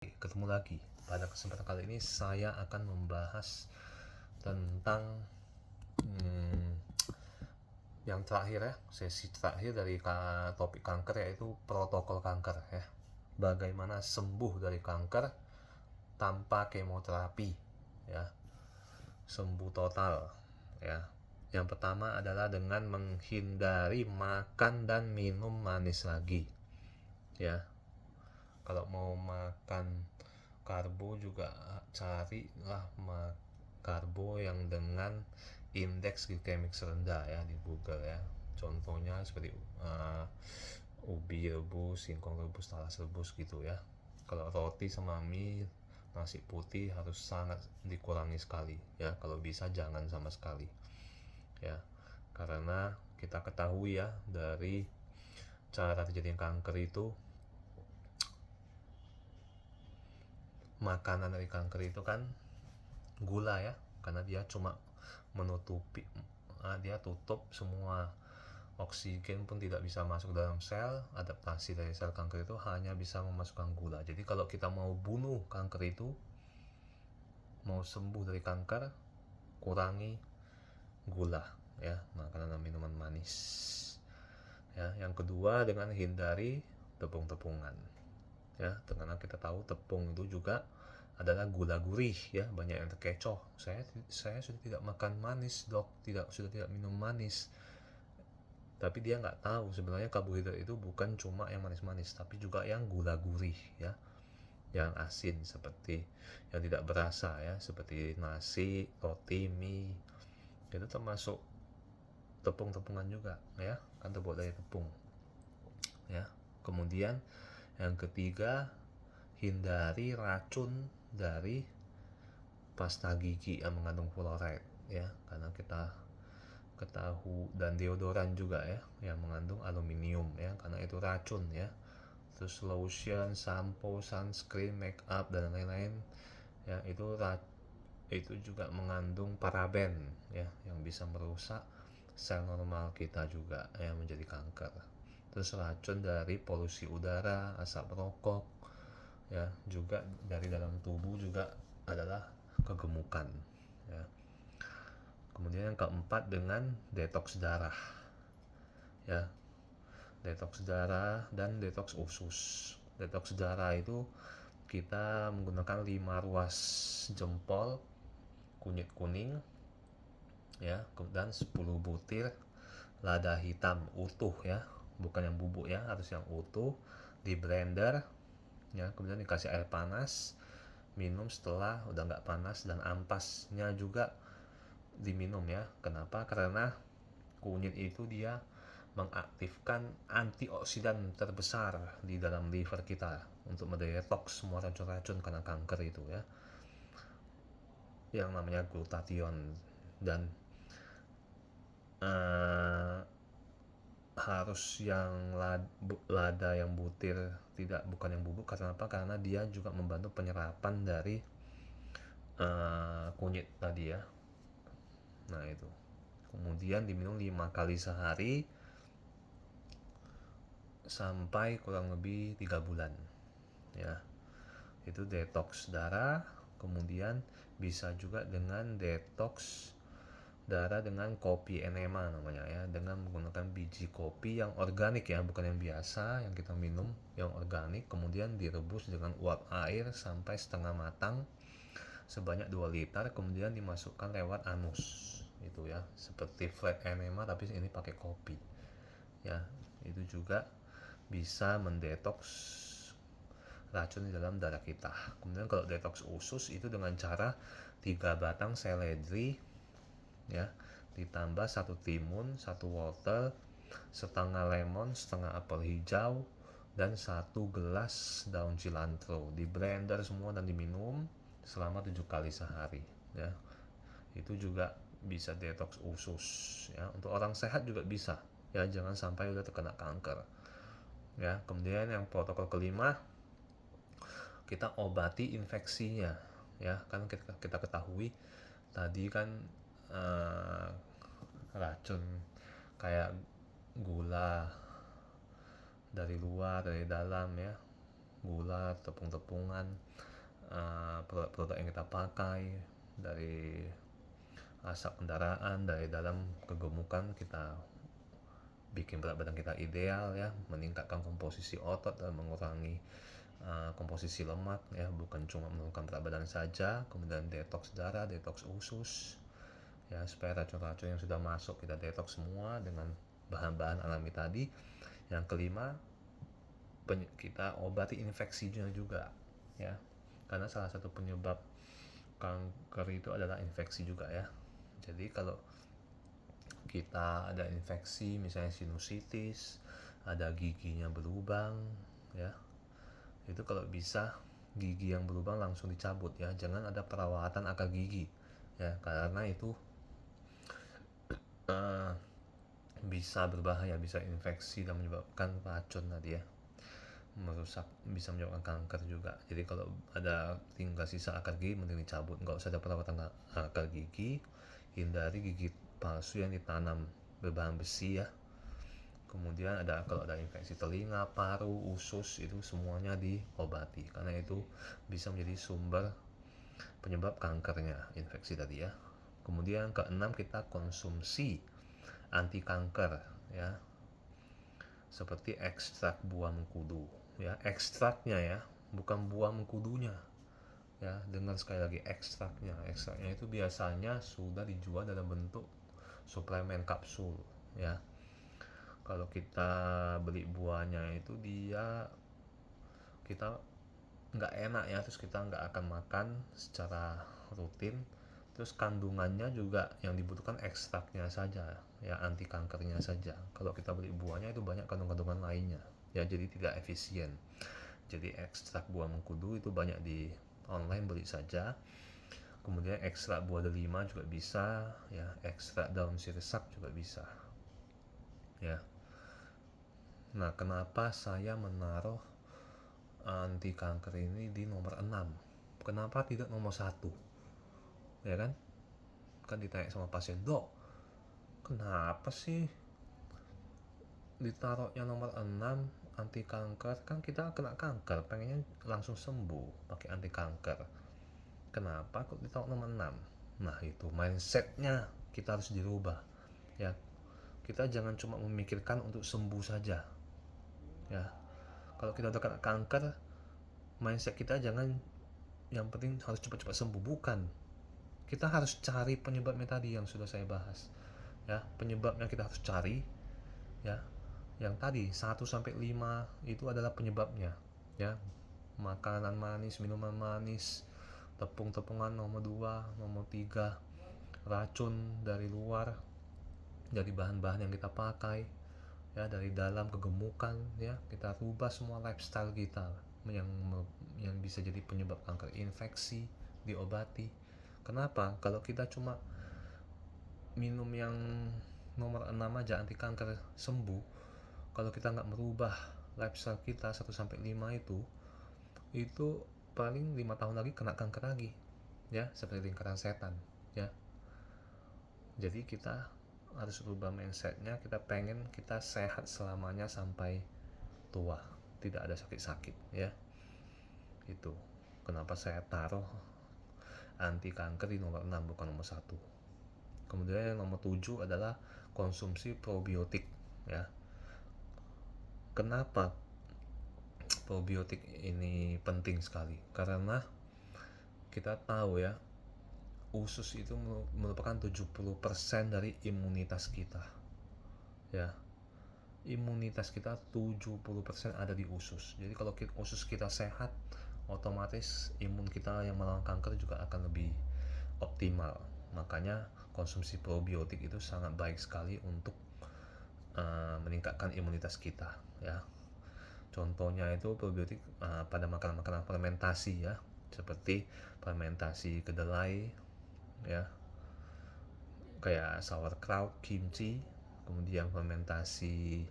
Ketemu lagi. Pada kesempatan kali ini saya akan membahas tentang yang terakhir ya, sesi terakhir dari topik kanker, yaitu protokol kanker ya. Bagaimana sembuh dari kanker tanpa kemoterapi ya. Sembuh total ya. Yang pertama adalah dengan menghindari makan dan minum manis lagi ya. Kalau mau makan karbo juga carilah karbo yang dengan indeks glikemik rendah ya di Google ya. Contohnya seperti ubi rebus, singkong rebus, talas rebus gitu ya. Kalau roti sama mie, nasi putih harus sangat dikurangi sekali ya. Kalau bisa jangan sama sekali ya. Karena kita ketahui ya, dari cara terjadinya kanker itu, makanan dari kanker itu kan gula ya, karena dia cuma menutupi, dia tutup semua, oksigen pun tidak bisa masuk dalam sel. Adaptasi dari sel kanker itu hanya bisa memasukkan gula. Jadi kalau kita mau bunuh kanker itu, mau sembuh dari kanker, kurangi gula ya, makanan dan minuman manis ya. Yang kedua, dengan hindari tepung-tepungan ya, karena kita tahu tepung itu juga adalah gula gurih ya. Banyak yang terkecoh, saya sudah tidak makan manis dok, sudah tidak minum manis. Tapi dia nggak tahu sebenarnya karbohidrat itu bukan cuma yang manis-manis, tapi juga yang gula gurih ya, yang asin, seperti yang tidak berasa ya, seperti nasi, roti, mie, itu termasuk tepung-tepungan juga ya, kan terbuat dari tepung ya. Kemudian yang ketiga, hindari racun dari pasta gigi yang mengandung fluoride ya, karena kita ketahui, dan deodoran juga ya yang mengandung aluminium ya, karena itu racun ya. Terus lotion, sampo, sunscreen, make up dan lain-lain ya, itu juga mengandung paraben ya, yang bisa merusak sel normal kita juga yang menjadi kanker. Terus racun dari polusi udara, asap rokok ya, juga dari dalam tubuh juga adalah kegemukan ya. Kemudian yang keempat, dengan detoks darah ya, detoks darah dan detoks usus. Detoks darah itu kita menggunakan 5 ruas jempol kunyit kuning ya, dan 10 butir lada hitam utuh ya, bukan yang bubuk ya, harus yang utuh, di blender ya. Kemudian dikasih air panas, minum setelah udah nggak panas, dan ampasnya juga diminum ya. Kenapa? Karena kunyit itu dia mengaktifkan antioksidan terbesar di dalam liver kita untuk mendetoks semua racun-racun karena kanker itu ya, yang namanya glutathione. Dan harus yang lada yang butir, bukan yang bubuk. Karena apa? Karena dia juga membantu penyerapan dari kunyit tadi ya. Nah itu, kemudian diminum 5 kali sehari sampai kurang lebih 3 bulan ya. Itu detoks darah. Kemudian bisa juga dengan detoks darah dengan kopi enema namanya ya, dengan menggunakan biji kopi yang organik ya, bukan yang biasa yang kita minum, yang organik. Kemudian direbus dengan uap air sampai setengah matang sebanyak 2 liter, kemudian dimasukkan lewat anus itu ya, seperti flat enema tapi ini pakai kopi ya. Itu juga bisa mendetoks racun di dalam darah kita. Kemudian kalau detoks usus itu dengan cara 3 batang seledri ya, ditambah 1 timun, 1 wortel, setengah lemon, setengah apel hijau, dan 1 gelas daun cilantro. Di blender semua dan diminum selama 7 kali sehari ya. Itu juga bisa detoks usus ya. Untuk orang sehat juga bisa ya, jangan sampai udah terkena kanker ya. Kemudian yang protokol kelima, kita obati infeksinya ya. Kan kita ketahui tadi kan racun kayak gula dari luar, dari dalam ya, gula, tepung-tepungan, produk-produk yang kita pakai, dari asap kendaraan, dari dalam kegemukan kita bikin berat badan kita ideal ya, meningkatkan komposisi otot dan mengurangi komposisi lemak ya, bukan cuma menurunkan berat badan saja, kemudian detoks darah, detoks usus ya, supaya racun-racun yang sudah masuk kita detoks semua dengan bahan-bahan alami tadi. Yang kelima, kita obati infeksinya juga ya, karena salah satu penyebab kanker itu adalah infeksi juga ya. Jadi kalau kita ada infeksi misalnya sinusitis, ada giginya berlubang ya, itu kalau bisa gigi yang berlubang langsung dicabut ya, jangan ada perawatan akar gigi ya, karena itu bisa berbahaya, bisa infeksi dan menyebabkan racun tadi ya, merusak, bisa menyebabkan kanker juga. Jadi kalau ada tinggal sisa akar gigi mending dicabut, nggak usah ada perawatan akar gigi. Hindari gigi palsu yang ditanam berbahan besi ya. Kemudian kalau ada infeksi telinga, paru, usus, itu semuanya diobati karena itu bisa menjadi sumber penyebab kankernya, infeksi tadi ya. Kemudian keenam, kita konsumsi anti kanker ya, seperti ekstrak buah mengkudu ya, ekstraknya ya, bukan buah mengkudunya ya. Dengar sekali lagi, ekstraknya itu biasanya sudah dijual dalam bentuk suplemen kapsul ya. Kalau kita beli buahnya itu kita nggak enak ya, terus kita nggak akan makan secara rutin. Terus kandungannya juga yang dibutuhkan ekstraknya saja ya, anti kankernya saja. Kalau kita beli buahnya itu banyak kandungan-kandungan lainnya ya, jadi tidak efisien. Jadi ekstrak buah mengkudu itu banyak di online, beli saja. Kemudian ekstrak buah delima juga bisa ya, ekstrak daun sirsak juga bisa ya. Nah, kenapa saya menaruh anti kanker ini di nomor 6? Kenapa tidak nomor 1? Ya kan? Kan ditanya sama pasien, "Dok, kenapa sih ditaruhnya nomor 6 anti kanker? Kan kita kena kanker, pengennya langsung sembuh pakai anti kanker. Kenapa kok ditaruh nomor 6?" Nah, itu mindsetnya kita harus dirubah ya. Kita jangan cuma memikirkan untuk sembuh saja ya. Kalau kita udah kena kanker, mindset kita jangan yang penting harus cepat-cepat sembuh, bukan. Kita harus cari penyebabnya tadi yang sudah saya bahas ya. Penyebabnya kita harus cari ya. Yang tadi 1-5 itu adalah penyebabnya ya. Makanan manis, minuman manis, tepung-tepungan nomor 2, nomor 3, racun dari luar, dari bahan-bahan yang kita pakai ya, dari dalam kegemukan ya. Kita rubah semua lifestyle kita yang bisa jadi penyebab kanker, infeksi, diobati. Kenapa? Kalau kita cuma minum yang nomor 6 aja anti kanker sembuh, kalau kita nggak merubah lifestyle kita 1-5 itu paling 5 tahun lagi kena kanker lagi ya, seperti lingkaran setan ya. Jadi kita harus rubah mindsetnya, kita pengen kita sehat selamanya sampai tua, tidak ada sakit-sakit ya. Itu kenapa saya taruh anti kanker di nomor 6 bukan nomor 1. Kemudian yang nomor 7 adalah konsumsi probiotik ya. Kenapa probiotik ini penting sekali? Karena kita tahu ya, usus itu merupakan 70% dari imunitas kita ya. Imunitas kita 70% ada di usus. Jadi kalau usus kita sehat, otomatis imun kita yang melawan kanker juga akan lebih optimal. Makanya konsumsi probiotik itu sangat baik sekali untuk meningkatkan imunitas kita ya. Contohnya itu probiotik pada makanan-makanan fermentasi ya, seperti fermentasi kedelai ya, kayak sauerkraut, kimchi. Kemudian fermentasi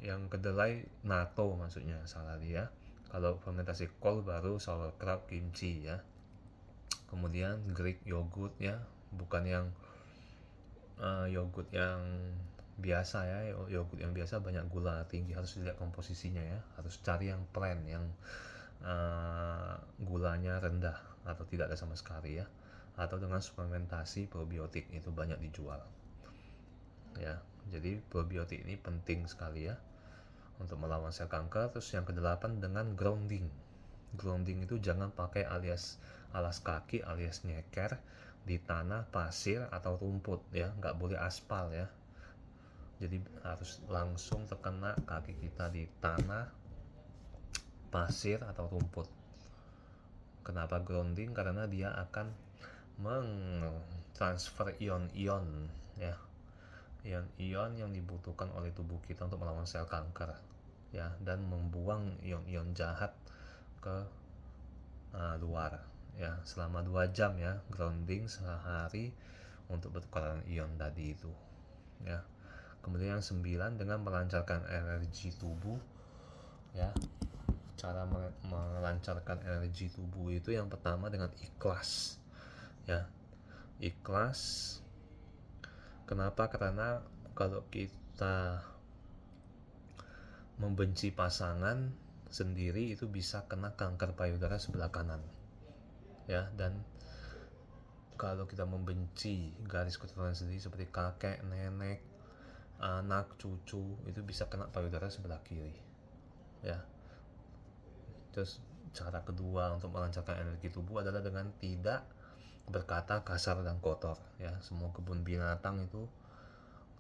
yang kedelai natto maksudnya, salah dia. Kalau fermentasi kol baru sauerkraut, kimchi ya. Kemudian Greek yogurt ya, bukan yang yogurt yang biasa ya, yogurt yang biasa banyak gula tinggi, harus dilihat komposisinya ya, harus cari yang plain, yang gulanya rendah atau tidak ada sama sekali ya, atau dengan suplementasi probiotik itu banyak dijual ya. Jadi probiotik ini penting sekali ya untuk melawan sel kanker. Terus yang kedelapan dengan grounding. Grounding itu jangan pakai alas kaki alias nyeker di tanah, pasir atau rumput ya, nggak boleh aspal ya. Jadi harus langsung terkena kaki kita di tanah, pasir atau rumput. Kenapa grounding? Karena dia akan mentransfer ion-ion ya, ion-ion yang dibutuhkan oleh tubuh kita untuk melawan sel kanker ya, dan membuang ion-ion jahat ke luar ya, selama 2 jam ya, grounding sehari untuk bertukaran ion tadi itu ya. Kemudian yang 9 dengan melancarkan energi tubuh ya. Cara melancarkan energi tubuh itu yang pertama dengan ikhlas ya. Ikhlas. Kenapa? Karena kalau kita membenci pasangan sendiri itu bisa kena kanker payudara sebelah kanan ya. Dan kalau kita membenci garis keturunan sendiri seperti kakek, nenek, anak, cucu, itu bisa kena payudara sebelah kiri ya. Terus cara kedua untuk melancarkan energi tubuh adalah dengan tidak berkata kasar dan kotor ya. Semua kebun binatang itu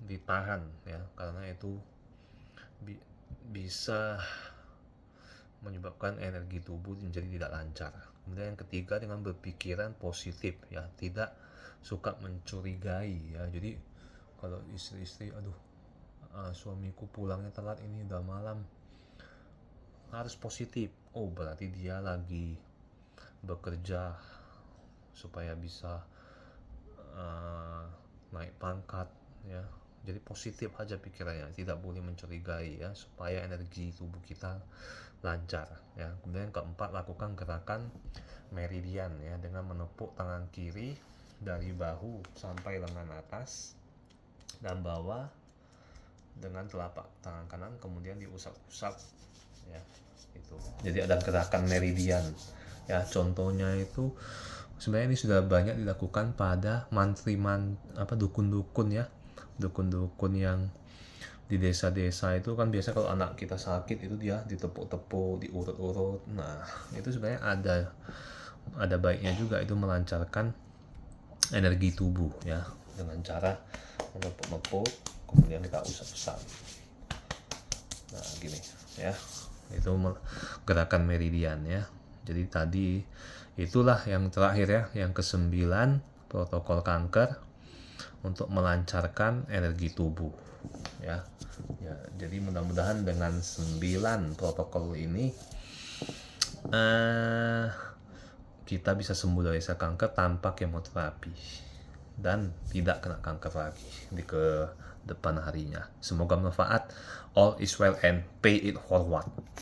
ditahan ya, karena itu bisa menyebabkan energi tubuh menjadi tidak lancar. Kemudian yang ketiga dengan berpikiran positif ya, tidak suka mencurigai ya. Jadi kalau istri-istri, aduh suamiku pulangnya telat, ini udah malam, harus positif. Oh berarti dia lagi bekerja supaya bisa naik pangkat ya. Jadi positif aja pikirannya, tidak boleh mencurigai ya, supaya energi tubuh kita lancar ya. Kemudian yang keempat, lakukan gerakan meridian ya, dengan menepuk tangan kiri dari bahu sampai lengan atas dan bawah dengan telapak tangan kanan, kemudian diusap-usap ya. Itu jadi ada gerakan meridian ya. Contohnya itu sebenarnya ini sudah banyak dilakukan pada dukun-dukun ya, dukun-dukun yang di desa-desa itu kan biasa kalau anak kita sakit itu dia ditepuk-tepuk, diurut-urut. Nah itu sebenarnya ada baiknya juga, itu melancarkan energi tubuh ya, dengan cara menepuk-nepuk kemudian kita usap-usap. Nah gini ya, itu gerakan meridian ya. Jadi tadi itulah yang terakhir ya, yang ke-9, protokol kanker untuk melancarkan energi tubuh ya. Jadi mudah-mudahan dengan 9 protokol ini kita bisa sembuh dari sel kanker tanpa kemoterapi dan tidak kena kanker lagi di ke depan harinya. Semoga bermanfaat. All is well and pay it forward.